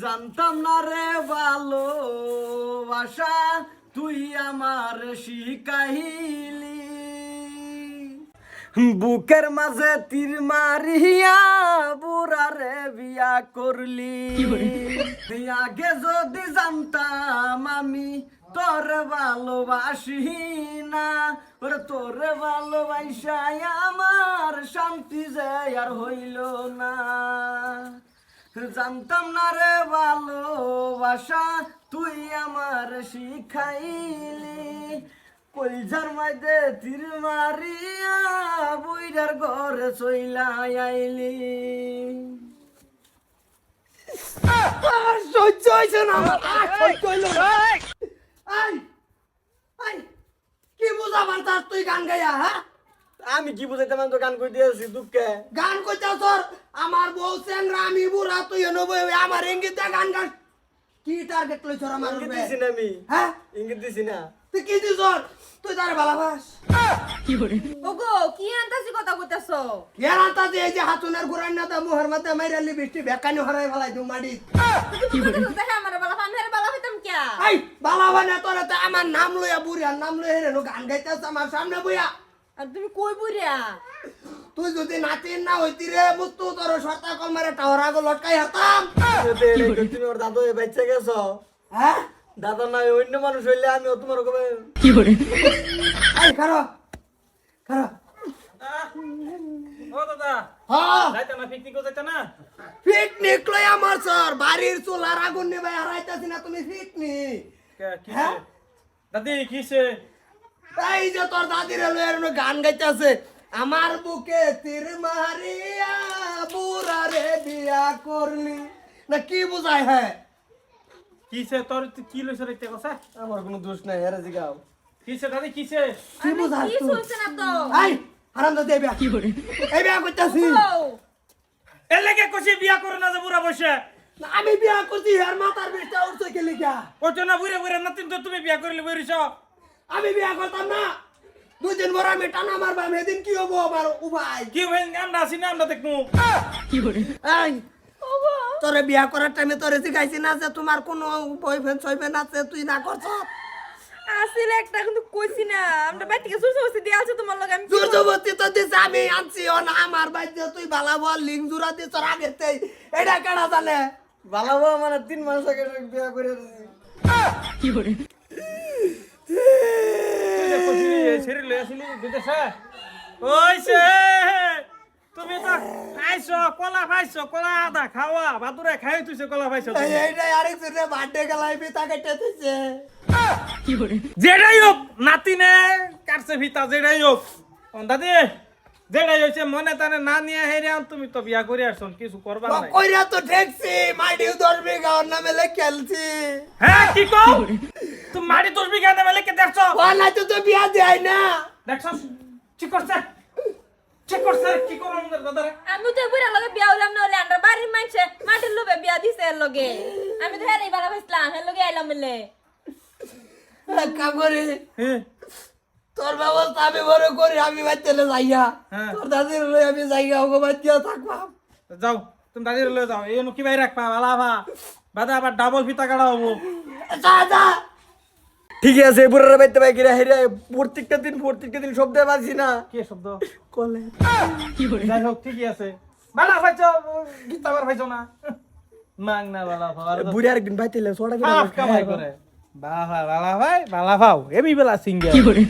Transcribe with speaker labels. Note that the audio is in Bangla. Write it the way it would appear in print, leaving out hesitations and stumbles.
Speaker 1: জানতাম না রে ভালোবাসা তুই আমার শিখাইলি বুকের মাঝে তীর মারিয়া বুড়ারে বিয়া করলি আগে যদি জানতাম আমি তোরে ভালোবাসি না ওরে তোরে ভালোবাসাই আমার শান্তি যে আর হইল না জানতাম না রে ভালোবাসা তুই আমার শিখাইলি কইজার মাইদে তীর মারিয়া বুইরার ঘরে চইলা আইলি সহ্য হইছে না আমার সহ্য হইল কি বুঝাবার তার তুই গান গাইয়া হ্যাঁ আমি কি বুঝাইতে মানে তো গান কই দিয়েছি দুঃখে গান কইতাছ তোর আমার বউ চেংরা আমি বুড়া তুই নবই আমার ইঙ্গিত গান গান কি টার্গেট লইছ আমার ইঙ্গিত দিছি না আমি হ্যাঁ ইঙ্গিত দিছি না তুই কি দিছ তুই তারে ভালোবাস
Speaker 2: কি করে ওগো কি আনতাছি কথা কইতাছো
Speaker 1: কি আনতাছি এই যে হাতুনের গুরান না তা মুহের মধ্যে মাইরালি বৃষ্টি বেকানি হরাই ফলাই দু মাডি
Speaker 2: কি করে দেখে আমার বালা আমি আর বালা হইতাম কি
Speaker 1: এই বালা বানা তোরে তো আমার নাম লইয়া বুড়িয়ার নাম লইয়া রে গান গাইতাছ আমার সামনে বইয়া
Speaker 2: আর তুমি কই বুড়িয়া
Speaker 1: তুই যদি নাতিন না হইতি রে মুস্তু তোর সরতা কল মারে টাওরা গো লটকাই হতাম তুমি ওর দাদু বেঁচে গেছো হ্যাঁ দাদা নাই অন্য মানুষ হইলে আমি তোমার কবে
Speaker 2: কি করে
Speaker 1: এই খারো খারো
Speaker 3: ও দাদা
Speaker 1: হ্যাঁ
Speaker 3: যাইতা না পিকনিক যাইতা না
Speaker 1: পিকনিক লই আমার স্যার বাড়ির চুলার আগুন নিবে হারাইতাছি না তুমি পিকনিক
Speaker 3: কিসে দাদি কিসে
Speaker 1: এই যে তোর দাদিরে লইয়ার গান গাইতাছে আমার বুকে তীর মারিয়া বুড়ারে বিয়া করলি না কি বুঝায় হ্যাঁ
Speaker 3: কিসে তোর কি লইছ রে কথা
Speaker 1: আমার কোনো দোষ নাই হেরে জিগাও
Speaker 3: কিসে দাদি কিসে
Speaker 1: কি বুঝায়
Speaker 2: কি
Speaker 1: তুই
Speaker 2: শুনছ না তো
Speaker 1: এই হারাম দাদি বিয়া কি করে এই বিয়া করতেছি
Speaker 3: এর লাগে কইছি বিয়া করে না যে বুড়া বসে
Speaker 1: আমি বিয়া করছি আর মাথার বেশটা উঠছে কে লিখা
Speaker 3: ওটো না বুড়া বুড়া নাতিন তো তুমি বিয়া করিলে বইরিছ
Speaker 1: আমি বিয়া করতাম না দুদিন পর আমি টানা মারবাম এদিন কি হবো আমার উপায়
Speaker 3: কি হইন আমরা আসি না আমরা দেখমু
Speaker 2: কি করে
Speaker 1: এই তোরে বিয়া করার টাইমে তোরে শিখাইছি না যে তোমার কোনো বয়ফ্রেন্ড সয়ফ্রেন্ড আছে তুই না করছ
Speaker 2: আসলে একটা কিন্তু কইছি না আমরা বাড়ি থেকে সুরসে বসে দিয়ে আছে তোমার লগে আমি
Speaker 1: জোরজবরদস্তি তো দিছে আমি আনছি ও না আমার বাইতে তুই ভালো বল লিঙ্ক জুরা দিয়ে তোর আগে তেই এটা কেডা জানে ভালো বল মানে 3 মাস আগে বিয়া করে
Speaker 2: কি করে
Speaker 3: তুই যে কইছি ছেড়ে লই আসলি বিদেশে ওইছে তুমি তো খাইছো কলা খাইছো কলা আদা খাওয়া বাতুরে খাই তুইছে কলা খাইছো
Speaker 1: এইটাই আরেকজনের বার্থডে গেলাই পিতা কেটে দিছে
Speaker 2: কি করে
Speaker 3: যেটাই হোক নাতিনে কাটছে ভিতা যেটাই হোক দাদি যেটাই হয়েছে মনে তানে না নিয়ে হেরে তুমি তো বিয়া করে আসছো কিছু করবা না
Speaker 1: কইরা তো ঠেকছি মাইডিও 10 বিঘা ওর নামে লেখেলছি
Speaker 3: হ্যাঁ কি কও তুমি মাটি 10 বিঘা নামে লেখে দেখছো
Speaker 1: ও না তো বিয়া দেয় না
Speaker 3: দেখছো ঠিক করছে ঠিক করছে কি করো আমাদের দাদারে
Speaker 2: আমি তো বুড়া লগে বিয়া হইলাম না হলে আমরা বাড়ির মাইছে মাটির লোভে বিয়া দিছে এর লগে আমি তো হেরেই বালা ভাইছিলাম এর লগে আইলাম মিলে
Speaker 1: কাম করে
Speaker 3: হ্যাঁ
Speaker 1: তোর ব্যবস্থা আমি বড় করি আমি বাচ্চালে যাইয়া
Speaker 3: হ্যাঁ।
Speaker 1: তোর দাদির লই আমি যাইয়া ওগো বাচ্চা থাকবা
Speaker 3: যাও তুমি দাদির লয়ে যাও এই কি ভাই রাখবা ভালা ভা বাদা আবার ডাবল ফিতা কাটা হবো
Speaker 1: দাদা ঠিক আছে বুড়ার বাইতে ভাই গিরা হেরে প্রত্যেকটা দিন শব্দ বাজি না
Speaker 3: কি শব্দ
Speaker 1: কলে
Speaker 2: কি করে
Speaker 3: যাই হোক ঠিকই আছে বালা ভাইছো গীতাবার ভাইছো না মাং না বালা ভাই
Speaker 1: বুড়ি আরেকদিন বাইতেলে সোডা
Speaker 3: হাফ কামাই করে বালা ভাই বালা ভাও এমি বেলা সিঙ্গেল
Speaker 2: কি করে